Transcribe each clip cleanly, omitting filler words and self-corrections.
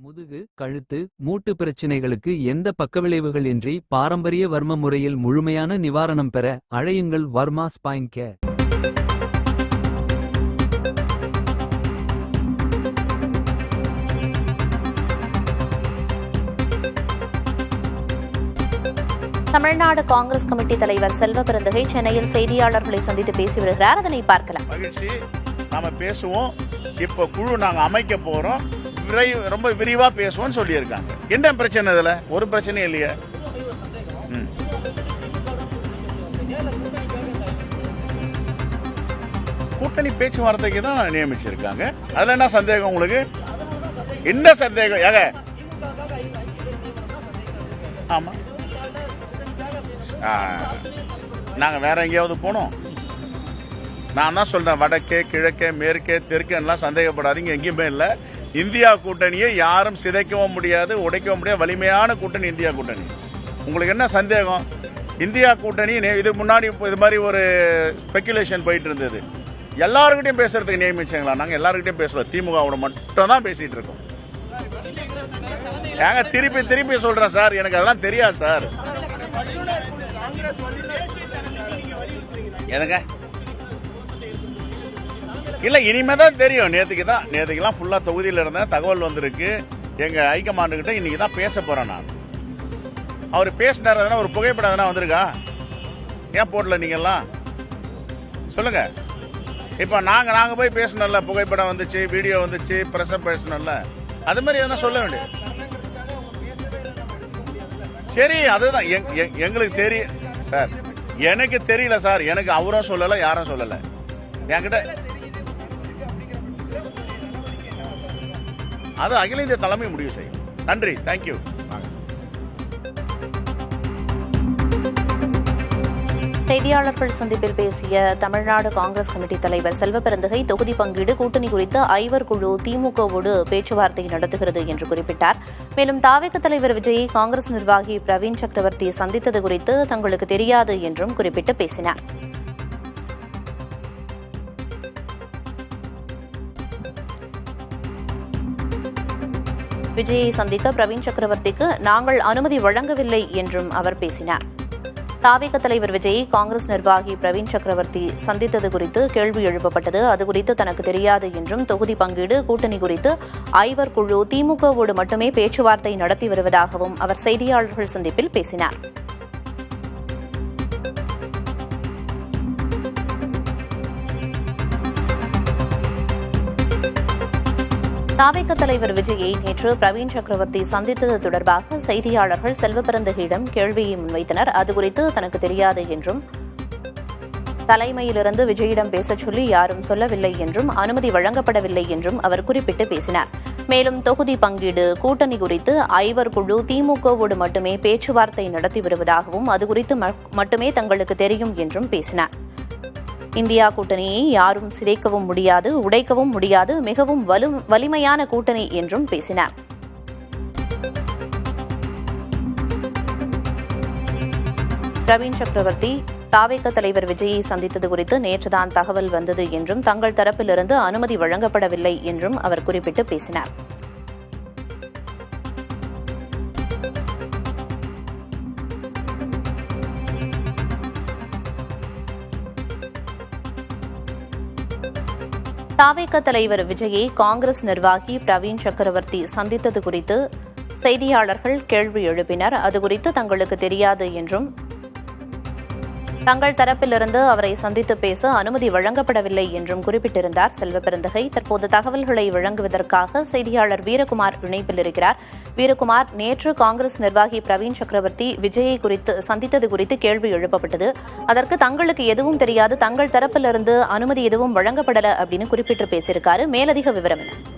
முதுகு, கழுத்து, மூட்டு பிரச்சினைகளுக்கு எந்த பக்கவிளைவுகள் இன்றி பாரம்பரிய வர்ம முறையில் முழுமையான நிவாரணம் பெற அழையுங்கள் Varma spine care. Tamil Nadu Congress committee தலைவர் செல்வ பெருந்தகை சென்னையில் செய்தியாளர்களை சந்தித்து பேசி வருகிறார். அதனை பார்க்கலாம். மகிழ்ச்சி, நாம பேசுவோம். இப்ப குழு நாங்க அமைக்க போறோம், ரொம்ப விரிவா பேசுவோம் சொல்லியிருக்காங்க. என்ன பிரச்சனை? இதுல ஒரு பிரச்சனையும் இல்லையே. கூட்டணி பேச்சுவார்த்தைக்கு தான் நியமிச்சிருக்காங்க. அதுல என்ன சந்தேகம் உங்களுக்கு? என்ன சந்தேகம்? ஏங்க, ஆமா, நாங்க வேற எங்கேயாவது போனோம்? நான் தான் சொல்றேன், வடக்கே கிழக்கே மேற்கே தெற்கே எல்லாம் சந்தேகப்படாதீங்க, எங்கேயுமே இல்லை. இந்தியா கூட்டணியை யாரும் சிதைக்கவும் முடியாது, உடைக்கவும் முடியாது. வலிமையான கூட்டணி இந்தியா கூட்டணி. உங்களுக்கு என்ன சந்தேகம்? இந்தியா கூட்டணி இது முன்னாடி இது மாதிரி ஒரு ஸ்பெகுலேஷன் போயிட்டு இருந்தது. எல்லாருக்கிட்டையும் பேசுறதுக்கு நியமிச்சாங்களா? நாங்க எல்லாருக்கிட்டையும் பேசல, திமுகவோட மட்டும் தான் பேசிட்டு இருக்கோம். ஏங்க திருப்பி திருப்பி சொல்றேன் சார், எனக்கு அதெல்லாம் தெரியாது சார். எதுங்க? இல்ல, இனிமேதான் தெரியும். நேற்றுக்குலாம் ஃபுல்லா தொகுதியில இருந்தேன், தகவல் வந்திருக்கு. எங்க ஹைகமாண்டு கிட்ட இன்னைக்கு தான் பேச போறேன் நான். அவர் பேசினார், ஒரு புகைப்படம் எதனா வந்திருக்கா? ஏன் போடல நீங்க எல்லாம்? சொல்லுங்க. இப்ப நாங்க போய் பேசணும்ல, புகைப்படம் வந்துச்சு, வீடியோ வந்துச்சு, பிரஸ் பேசணும்ல, அது மாதிரி எதனா சொல்ல வேண்டியது. சரி, அதுதான் எங்களுக்கு தெரியும் சார். எனக்கு தெரியல சார், எனக்கு அவரும் சொல்லல, யாரும் சொல்லல என்கிட்ட. அது அகில இந்திய தலைமை முடிவு செய்யும். நன்றி, தேங்க்யூ. செய்தியாளர்கள் சந்திப்பில் பேசிய தமிழ்நாடு காங்கிரஸ் கமிட்டி தலைவர் செல்வ பெருந்தகை தொகுதி பங்கீடு கூட்டணி குறித்து ஐவர் குழு திமுகவோடு பேச்சுவார்த்தை நடத்துகிறது என்று குறிப்பிட்டார். மேலும் தாவேக தலைவர் விஜயை காங்கிரஸ் நிர்வாகி பிரவீன் சக்கரவர்த்தி சந்தித்தது குறித்து தங்களுக்கு தெரியாது என்றும் குறிப்பிட்டு பேசினார். விஜயை சந்திக்க பிரவீன் சக்கரவர்த்திக்கு நாங்கள் அனுமதி வழங்கவில்லை என்றும் அவர் பேசினார். தாவேக தலைவர் விஜயை காங்கிரஸ் நிர்வாகி பிரவீன் சக்கரவர்த்தி சந்தித்தது குறித்து கேள்வி எழுப்பப்பட்டது. அது குறித்து தனக்கு தெரியாது என்றும், தொகுதி பங்கீடு கூட்டணி குறித்து ஐவர் குழு திமுகவோடு மட்டுமே பேச்சுவார்த்தை நடத்தி வருவதாகவும் அவர் செய்தியாளர்கள் சந்திப்பில் பேசினார். தாவேக தலைவர் விஜயை நேற்று பிரவீன் சக்கரவர்த்தி சந்தித்தது தொடர்பாக செய்தியாளர்கள் செல்வ பெருந்தகையிடம் கேள்வியை முன்வைத்தனர். அது குறித்து தனக்கு தெரியாது என்றும், தலைமையிலிருந்து விஜயிடம் பேசச் சொல்லி யாரும் சொல்லவில்லை என்றும், அனுமதி வழங்கப்படவில்லை என்றும் அவர் குறிப்பிட்டு பேசினார். மேலும் தொகுதி பங்கீடு கூட்டணி குறித்து ஐவர் குழு திமுகவோடு மட்டுமே பேச்சுவார்த்தை நடத்தி வருவதாகவும், அது குறித்து மட்டுமே தங்களுக்கு தெரியும் என்றும் பேசினார். இந்தியா கூட்டணியை யாரும் சிதைக்கவும் முடியாது, உடைக்கவும் முடியாது, மிகவும் வலிமையான கூட்டணி என்றும் பேசினார். பிரவீன் சக்கரவர்த்தி தாவேக தலைவர் விஜயை சந்தித்தது குறித்து நேற்றுதான் தகவல் வந்தது என்றும், தங்கள் தரப்பிலிருந்து அனுமதி வழங்கப்படவில்லை என்றும் அவர் குறிப்பிட்டு பேசினார். தாவேக தலைவர் விஜயை காங்கிரஸ் நிர்வாகி பிரவீன் சக்கரவர்த்தி சந்தித்தது குறித்து செய்தியாளர்கள் கேள்வி எழுப்பினர். அது குறித்து தங்களுக்கு தெரியாது என்றும், தங்கள் தரப்பிலிருந்து அவரை சந்தித்து பேச அனுமதி வழங்கப்படவில்லை என்றும் குறிப்பிட்டிருந்தார் செல்வ பெருந்தகை. தற்போது தகவல்களை வழங்குவதற்காக செய்தியாளர் வீரகுமார் இணைப்பில் இருக்கிறார். வீரகுமார், நேற்று காங்கிரஸ் நிர்வாகி பிரவீன் சக்கரவர்த்தி விஜயை குறித்து சந்தித்தது குறித்து கேள்வி எழுப்பப்பட்டது. அதற்கு தங்களுக்கு எதுவும் தெரியாது, தங்கள் தரப்பிலிருந்து அனுமதி எதுவும் வழங்கப்படல அப்படின்னு குறிப்பிட்டு பேசியிருக்காரு. மேலதிக விவரம் என்ன?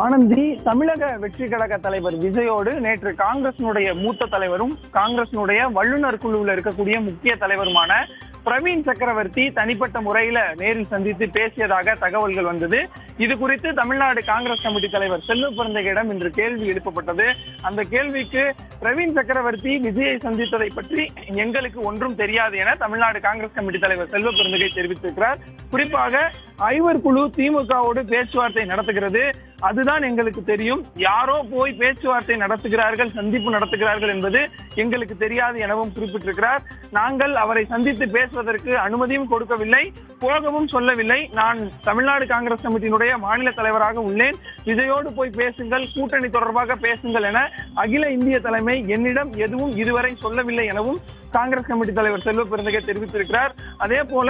ஆனந்தி, தமிழக வெற்றி கழக தலைவர் விஜயோடு நேற்று காங்கிரசினுடைய மூத்த தலைவரும் காங்கிரசினுடைய வல்லுநர் குழுவில் இருக்கக்கூடிய முக்கிய தலைவருமான பிரவீன் சக்கரவர்த்தி தனிப்பட்ட முறையில நேரில் சந்தித்து பேசியதாக தகவல்கள் வந்தது. இது குறித்து தமிழ்நாடு காங்கிரஸ் கமிட்டி தலைவர் செல்வ பெருந்தகையிடம் இன்று கேள்வி எழுப்பப்பட்டது. அந்த கேள்விக்கு பிரவீன் சக்கரவர்த்தி விஜயை சந்தித்ததை பற்றி எங்களுக்கு ஒன்றும் தெரியாது என தமிழ்நாடு காங்கிரஸ் கமிட்டி தலைவர் செல்வ பெருந்தகை தெரிவித்திருக்கிறார். குறிப்பாக ஐவர் குழு திமுகவோடு பேச்சுவார்த்தை நடத்துகிறது, அதுதான் எங்களுக்கு தெரியும். யாரோ போய் பேச்சுவார்த்தை நடத்துகிறார்கள், சந்திப்பு நடத்துகிறார்கள் என்பது எங்களுக்கு தெரியாது எனவும் குறிப்பிட்டிருக்கிறார். நாங்கள் அவரை சந்தித்து பேசுவதற்கு அனுமதியும் கொடுக்கவில்லை, போகவும் சொல்லவில்லை. நான் தமிழ்நாடு காங்கிரஸ் கமிட்டியினுடைய மாநில தலைவராக உள்ளேன். விஜயோடு போய் பேசுங்கள், கூட்டணி தொடர்பாக பேசுங்கள் என அகில இந்திய தலைமை என்னிடம் எதுவும் இதுவரை சொல்லவில்லை எனவும் காங்கிரஸ் கமிட்டி தலைவர் செல்வ பெருந்தகை தெரிவித்திருக்கிறார். அதே போல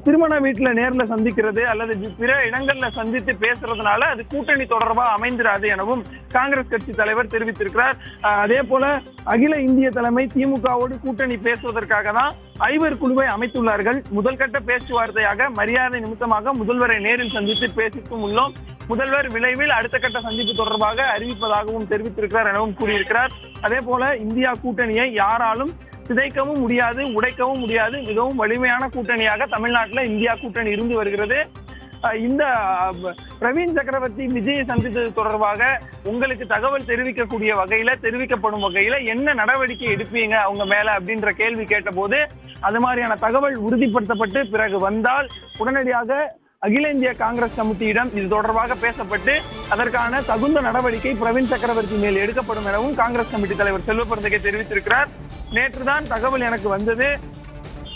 திருமண வீட்டுல நேர்ல சந்திக்கிறது அல்லது பிற இடங்கள்ல சந்தித்து பேசுறதுனால அது கூட்டணி தொடர்பா அமைந்திராது எனவும் காங்கிரஸ் கட்சி தலைவர் தெரிவித்திருக்கிறார். அதே போல அகில இந்திய தலைமை திமுகவோடு கூட்டணி பேசுவதற்காக தான் ஐவர் குழுவை அமைத்துள்ளார்கள். முதல் கட்ட பேச்சுவார்த்தையாக மரியாதை நிமித்தமாக முதல்வரை நேரில் சந்தித்து பேசிக்கும் உள்ளோம். முதல்வர் விரைவில் அடுத்த கட்ட சந்திப்பு தொடர்பாக அறிவிப்பதாகவும் தெரிவித்திருக்கிறார் எனவும் கூறியிருக்கிறார். அதே போல இந்தியா கூட்டணியை யாராலும் சிதைக்கவும் முடியாது, உடைக்கவும் முடியாது. மிகவும் வலிமையான கூட்டணியாக தமிழ்நாட்டில் இந்தியா கூட்டணி இருந்து வருகிறது. இந்த பிரவீன் சக்கரவர்த்தி விஜயை சந்தித்தது தொடர்பாக உங்களுக்கு தகவல் தெரிவிக்கப்படும் வகையில என்ன நடவடிக்கை எடுப்பீங்க அவங்க மேல அப்படின்ற கேள்வி கேட்ட போது அது மாதிரியான தகவல் உறுதிப்படுத்தப்பட்டு பிறகு வந்தால் உடனடியாக அகில இந்திய காங்கிரஸ் கமிட்டியிடம் இது தொடர்பாக பேசப்பட்டு அதற்கான தகுந்த நடவடிக்கை பிரவீன் சக்கரவர்த்தி மேல் எடுக்கப்படும் எனவும் காங்கிரஸ் கமிட்டி தலைவர் செல்வ பெருந்தகை தெரிவித்திருக்கிறார். நேற்றுதான் தகவல் எனக்கு வந்தது.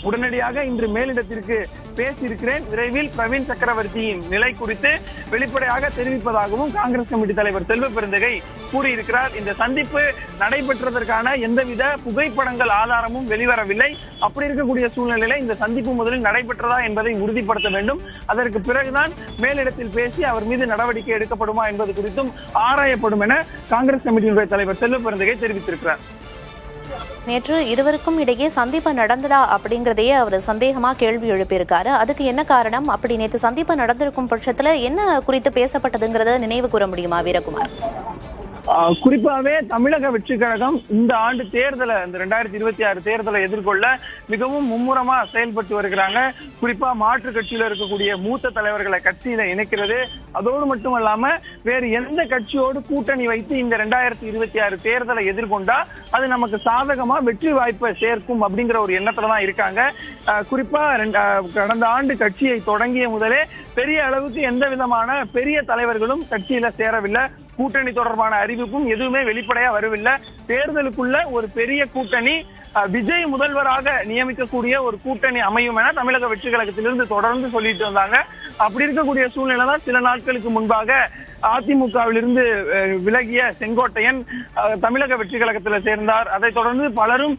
உடனடியாக இன்று மேலிடத்திற்கு பேசியிருக்கிறேன். விரைவில் பிரவீன் சக்கரவர்த்தியின் நிலை குறித்து வெளிப்படையாக தெரிவிப்பதாகவும் காங்கிரஸ் கமிட்டி தலைவர் செல்வ பெருந்தகை கூறியிருக்கிறார். இந்த சந்திப்பு நடைபெற்றதற்கான எந்தவித புகைப்படங்கள் ஆதாரமும் வெளிவரவில்லை. அப்படி இருக்கக்கூடிய சூழ்நிலையில இந்த சந்திப்பு முதலில் நடைபெற்றதா என்பதை உறுதிப்படுத்த வேண்டும். அதற்கு பிறகுதான் மேலிடத்தில் பேசி அவர் மீது நடவடிக்கை எடுக்கப்படுமா என்பது குறித்தும் ஆராயப்படும் என காங்கிரஸ் கமிட்டியினுடைய தலைவர் செல்வ பெருந்தகை தெரிவித்திருக்கிறார். நேற்று இருவருக்கும் இடையே சந்திப்பு நடந்ததா அப்படிங்கறதையே அவர் சந்தேகமா கேள்வி எழுப்பியிருக்காரு. அதுக்கு என்ன காரணம்? அப்படி நேற்று சந்திப்பு நடந்திருக்கும் பட்சத்துல என்ன குறித்து பேசப்பட்டதுங்கிறத நினைவு கூற முடியுமா வீரகுமார்? குறிப்பாகவே தமிழக வெற்றி கழகம் இந்த ஆண்டு தேர்தலை, இந்த 2026 தேர்தலை எதிர்கொள்ள மிகவும் மும்முரமா செயல்பட்டு வருகிறாங்க. குறிப்பா மாற்று கட்சியில இருக்கக்கூடிய மூத்த தலைவர்களை கட்சியில இணைக்கிறது. அதோடு மட்டுமல்லாம வேறு எந்த கட்சியோடு கூட்டணி வைத்து இந்த 2026 தேர்தலை எதிர்கொண்டா அது நமக்கு சாதகமா வெற்றி வாய்ப்பை சேர்க்கும் அப்படிங்கிற ஒரு எண்ணத்துலதான் இருக்காங்க. குறிப்பா கடந்த ஆண்டு கட்சியை தொடங்கிய முதலே பெரிய அளவுக்கு எந்த விதமான பெரிய தலைவர்களும் கட்சியில சேரவில்லை. கூட்டணி தொடர்பான அறிவிப்பும் எதுவுமே வெளிப்படையா வரவில்லை. தேர்தலுக்குள்ள ஒரு பெரிய கூட்டணி விஜய் முதல்வராக நியமிக்கக்கூடிய ஒரு கூட்டணி அமையும் என தமிழக வெற்றி கழகத்திலிருந்து தொடர்ந்து சொல்லிட்டு வந்தாங்க. அப்படி இருக்கக்கூடிய சூழ்நிலை தான் சில நாட்களுக்கு முன்பாக அதிமுகவிலிருந்து விலகிய செங்கோட்டையன் தமிழக வெற்றி கழகத்தில் சேர்ந்தார். அதைத் தொடர்ந்து பலரும்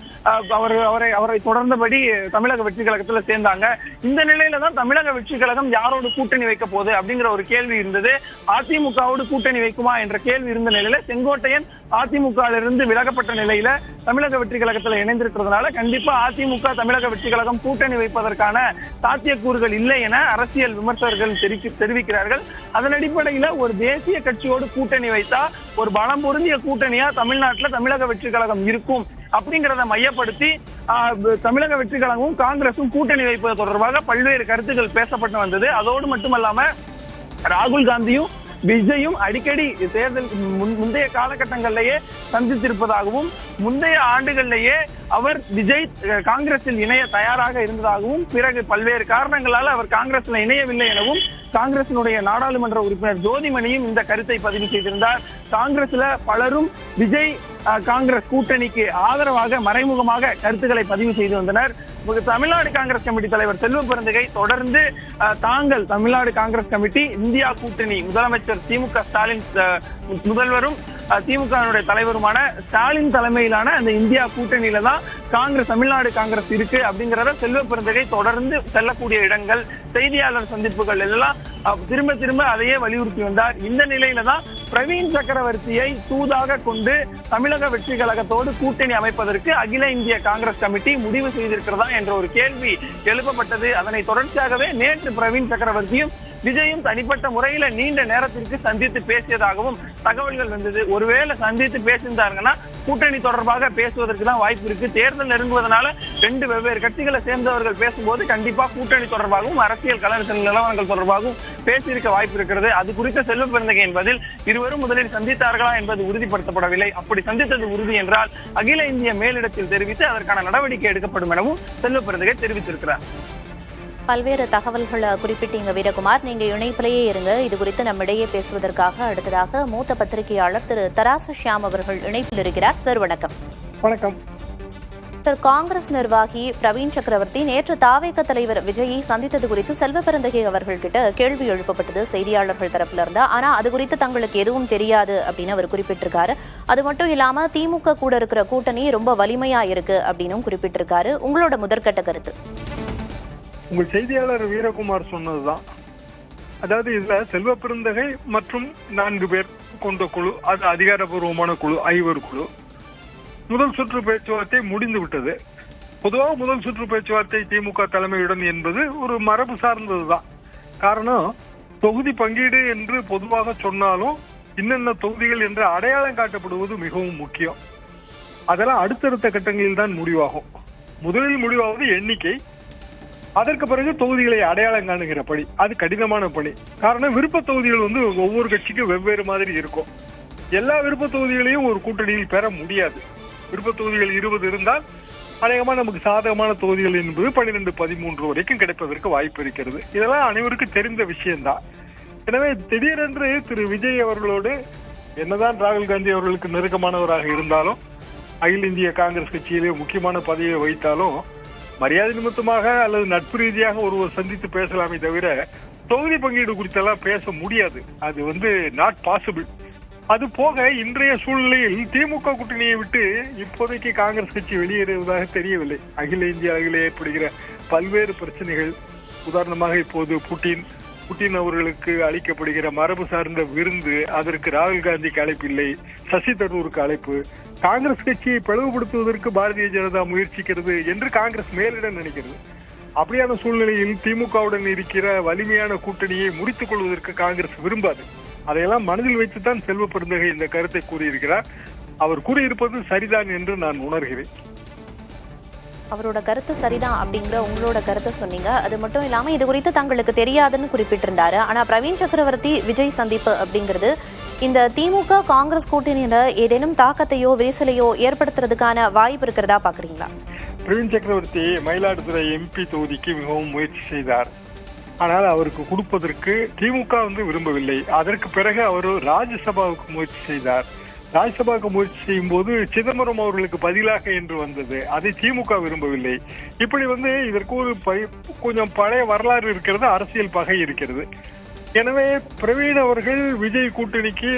அவரை தொடர்ந்தபடி தமிழக வெற்றி கழகத்தில் சேர்ந்தாங்க. இந்த நிலையில தான் தமிழக வெற்றி கழகம் யாரோடு கூட்டணி வைக்க போகுது அப்படிங்கிற ஒரு கேள்வி இருந்தது. அதிமுகவோடு கூட்டணி வைக்குமா என்ற கேள்வி இருந்த நிலையில செங்கோட்டையன் அதிமுகவிலிருந்து விலகப்பட்ட நிலையில தமிழக வெற்றி கழகத்தில் இணைந்திருக்கிறதுனால கண்டிப்பா அதிமுக தமிழக வெற்றி கழகம் கூட்டணி வைப்பதற்கான சாத்தியக்கூறுகள் இல்லை என அரசியல் விமர்சகர்கள் தெரிவிக்கிறார்கள். அதன் அடிப்படையில ஒரு தேசிய கட்சியோடு கூட்டணி வைத்தா ஒரு பலம் பொருந்திய கூட்டணியா தமிழ்நாட்டில் தமிழக வெற்றி கழகம் இருக்கும் அப்படிங்கிறத மையப்படுத்தி தமிழக வெற்றி கழகமும் காங்கிரசும் கூட்டணி வைப்பது தொடர்பாக பல்வேறு கருத்துக்கள் பேசப்பட்டு வந்தது. அதோடு மட்டுமல்லாம ராகுல் காந்தியும் விஜயும் அடிக்கடி தேர்தல் முந்தைய காலகட்டங்களிலேயே சந்தித்திருப்பதாகவும் முந்தைய ஆண்டுகளிலேயே அவர் விஜய் காங்கிரஸில் இணைய தயாராக இருந்ததாகவும் பிறகு பல்வேறு காரணங்களால் அவர் காங்கிரஸ்ல இணையவில்லை எனவும் காங்கிரசினுடைய நாடாளுமன்ற உறுப்பினர் ஜோதிமணியும் இந்த கருத்தை பதிவு செய்திருந்தார். காங்கிரஸ்ல பலரும் விஜய் காங்கிரஸ் கூட்டணிக்கு ஆதரவாக மறைமுகமாக கருத்துக்களை பதிவு செய்து வந்தனர். தமிழ்நாடு காங்கிரஸ் கமிட்டி தலைவர் செல்வ பெருந்தகை தொடர்ந்து தாங்கள் தமிழ்நாடு காங்கிரஸ் கமிட்டி இந்தியா கூட்டணி முதலமைச்சர் திமுக ஸ்டாலின் முதல்வரும் திமுக தலைவருமான ஸ்டாலின் தலைமையிலான அந்த இந்தியா கூட்டணியில தான் காங்கிரஸ் தமிழ்நாடு காங்கிரஸ் இருக்கு அப்படிங்கிறத செல்வ பெருந்தகை தொடர்ந்து செல்லக்கூடிய இடங்கள், செய்தியாளர் சந்திப்புகள் எல்லாம் திரும்ப அதையே வலியுறுத்தி வந்தார். இந்த நிலையில தான் பிரவீன் சக்கரவர்த்தியை தூதாக கொண்டு தமிழக வெற்றி கழகத்தோடு கூட்டணி அமைப்பதற்கு அகில இந்திய காங்கிரஸ் கமிட்டி முடிவு செய்திருக்கிறதா என்ற ஒரு கேள்வி எழுப்பப்பட்டது. அதனை தொடர்ச்சியாகவே நேற்று பிரவீன் சக்கரவர்த்தியும் விஜயும் தனிப்பட்ட முறையில நீண்ட நேரத்திற்கு சந்தித்து பேசியதாகவும் தகவல்கள் வந்தது. ஒருவேளை சந்தித்து பேசியிருந்தாங்கன்னா கூட்டணி தொடர்பாக பேசுவதற்கு தான் வாய்ப்பு இருக்கு. தேர்தல் நெருங்குவதனால ரெண்டு வெவ்வேறு கட்சிகளை சேர்ந்தவர்கள் பேசும்போது கண்டிப்பா கூட்டணி தொடர்பாகவும் அரசியல் நிலவரங்கள் தொடர்பாகவும் பேசியிருக்க வாய்ப்பு இருக்கிறது. அது குறித்த செல்வ பெருந்தகை என்பதில் இருவரும் முதலில் சந்தித்தார்களா என்பது உறுதிப்படுத்தப்படவில்லை. அப்படி சந்தித்தது உறுதி என்றால் அகில இந்திய மேலிடத்தில் தெரிவித்து அதற்கான நடவடிக்கை எடுக்கப்படும் எனவும் செல்வ பெருந்தகை தெரிவித்திருக்கிறார். பல்வேறு தகவல்களை குறிப்பிட்டீங்க வீரகுமார். நீங்க இணைப்பிலேயே இருங்க. இது குறித்து நம்மிடையே பேசுவதற்காக அடுத்ததாக மூத்த பத்திரிகையாளர் திரு தராசு ஷியாம் அவர்கள் இணைப்பில் இருக்கிறார். சார் வணக்கம். வணக்கம் சார், காங்கிரஸ் நிர்வாகி பிரவீன் சக்கரவர்த்தி நேற்று தாவேக தலைவர் விஜயை சந்தித்தது குறித்து செல்வ பெருந்தகை அவர்கள்கிட்ட கேள்வி எழுப்பப்பட்டது செய்தியாளர்கள் தரப்புல இருந்தா. ஆனா அது குறித்து தங்களுக்கு எதுவும் தெரியாது அப்படின்னு அவர் குறிப்பிட்டிருக்காரு. அது மட்டும் இல்லாம திமுக கூட இருக்கிற கூட்டணி ரொம்ப வலிமையா இருக்கு அப்படின்னு குறிப்பிட்டிருக்காரு. உங்களோட முதற்கட்ட கருத்து? உங்கள் செய்தியாளர் வீரகுமார் சொன்னதுதான். அதாவது இதுல செல்வ பெருந்தகை மற்றும் 4 பேர் கொண்ட குழு, அது அதிகாரப்பூர்வமான குழு, 5 குழு. முதல் சுற்று பேச்சுவார்த்தை முடிந்து விட்டது. பொதுவாக முதல் சுற்று பேச்சுவார்த்தை திமுக தலைமையுடன் என்பது ஒரு மரபு சார்ந்ததுதான். காரணம், தொகுதி பங்கீடு என்று பொதுவாக சொன்னாலும் இன்னென்ன தொகுதிகள் என்று அடையாளம் காட்டப்படுவது மிகவும் முக்கியம். அதெல்லாம் அடுத்தடுத்த கட்டங்களில் தான் முடிவாகும். முதலில் முடிவாவது எண்ணிக்கை, அதற்கு பிறகு தொகுதிகளை அடையாளம் காணுகிற பணி. அது கடினமான பணி. காரணம், விருப்ப தொகுதிகள் ஒவ்வொரு கட்சிக்கும் வெவ்வேறு மாதிரி இருக்கும். எல்லா விருப்ப தொகுதிகளையும் ஒரு கூட்டணியில் பெற முடியாது. விருப்ப தொகுதிகள் 20 இருந்தால் அநேகமா நமக்கு சாதகமான தொகுதிகள் என்பது 12, 13 வரைக்கும் கிடைப்பதற்கு வாய்ப்பு இருக்கிறது. இதெல்லாம் அனைவருக்கும் தெரிந்த விஷயம்தான். எனவே திடீரென்று திரு விஜய் அவர்களோடு என்னதான் ராகுல் காந்தி அவர்களுக்கு நெருக்கமானவராக இருந்தாலும், அகில இந்திய காங்கிரஸ் கட்சியிலே முக்கியமான பதவியை வைத்தாலும், மரியாதை நிமித்தமாக அல்லது நட்பு ரீதியாக ஒருவர் சந்தித்து பேசலாமே தவிர தொகுதி பங்கீடு குறித்தெல்லாம் பேச முடியாது. அது நாட் பாசிபிள். அது போக இன்றைய சூழ்நிலையில் திமுக கூட்டணியை விட்டு இப்போதைக்கு காங்கிரஸ் கட்சி வெளியேறுவதாக தெரியவில்லை. அகில இந்திய அளவில் ஏற்படுகிற பல்வேறு பிரச்சனைகள், உதாரணமாக இப்போது புட்டின் அவர்களுக்கு அளிக்கப்படுகிற மரபு சார்ந்த விருந்து, அதற்கு ராகுல் காந்திக்கு அழைப்பில்லை, சசி தரூருக்கு அழைப்பு, காங்கிரஸ் கட்சியை பிளவுபடுத்துவதற்கு பாரதிய ஜனதா முயற்சிக்கிறது என்று காங்கிரஸ் மேலிடம் நினைக்கிறது. அப்படியான சூழ்நிலையில் திமுகவுடன் இருக்கிற வலிமையான கூட்டணியை முறித்துக் கொள்வதற்கு காங்கிரஸ் விரும்பாது. அதையெல்லாம் மனதில் வைத்துத்தான் செல்வ பெருந்தகை இந்த கருத்தை கூறியிருக்கிறார். அவர் கூறியிருப்பது சரிதான் என்று நான் உணர்கிறேன். அவரோட கருத்து சரிதான் அப்படிங்கிற உங்களோட கருத்தை சொன்னீங்க. அது மட்டும் இல்லாம இது குறித்து தங்களுக்கு தெரியாதுன்னு குறிப்பிட்டிருந்தாரு. ஆனா பிரவீன் சக்கரவர்த்தி விஜய் சந்திப்பு அப்படிங்கிறது இந்த திமுக காங்கிரஸ் கூட்டணியில ஏதேனும் தாக்கத்தையோ விரிசலையோ ஏற்படுத்துறதுக்கான வாய்ப்பு இருக்கிறதா பாக்குறீங்களா? பிரவீன் சக்கரவர்த்தி மயிலாடுதுறை எம்பி தொகுதிக்கு மிகவும் முயற்சி செய்தார். ஆனால் அவருக்கு கொடுப்பதற்கு திமுக விரும்பவில்லை. அதற்கு பிறகு அவர் ராஜ்யசபாவுக்கு முயற்சி செய்தார். ராஜ்யசபாவுக்கு முயற்சி செய்யும் போது சிதம்பரம் அவர்களுக்கு பதிலாக என்று வந்தது. அதை திமுக விரும்பவில்லை. இப்படி இதற்கு ஒரு கொஞ்சம் பழைய வரலாறு இருக்கிறது, அரசியல் பகை இருக்கிறது. எனவே பிரவீன் அவர்கள் விஜய் கூட்டணிக்கு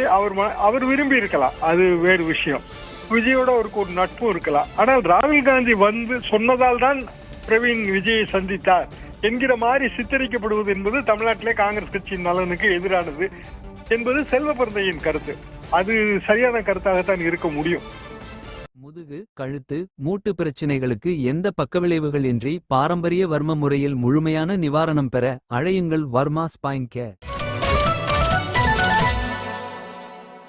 அவர் விரும்பி இருக்கலாம், அது வேறு விஷயம். விஜயோட அவருக்கு ஒரு நட்பு இருக்கலாம். ஆனால் ராகுல் காந்தி சொன்னதால் தான் பிரவீன் விஜயை சந்தித்தார் என்கிற மாதிரி சித்தரிக்கப்படுவது என்பது தமிழ்நாட்டிலே காங்கிரஸ் கட்சியின் நலனுக்கு எதிரானது என்பது செல்வ பெருந்தகையின் கருத்து. அது சரியான கருத்தாகத்தான் இருக்க முடியும். முதுகு, கழுத்து, மூட்டு பிரச்சினைகளுக்கு எந்த பக்கவிளைவுகள் இன்றி பாரம்பரிய வர்ம முறையில் முழுமையான நிவாரணம் பெற அழையுங்கள் வர்மா ஸ்பைன் கேர்.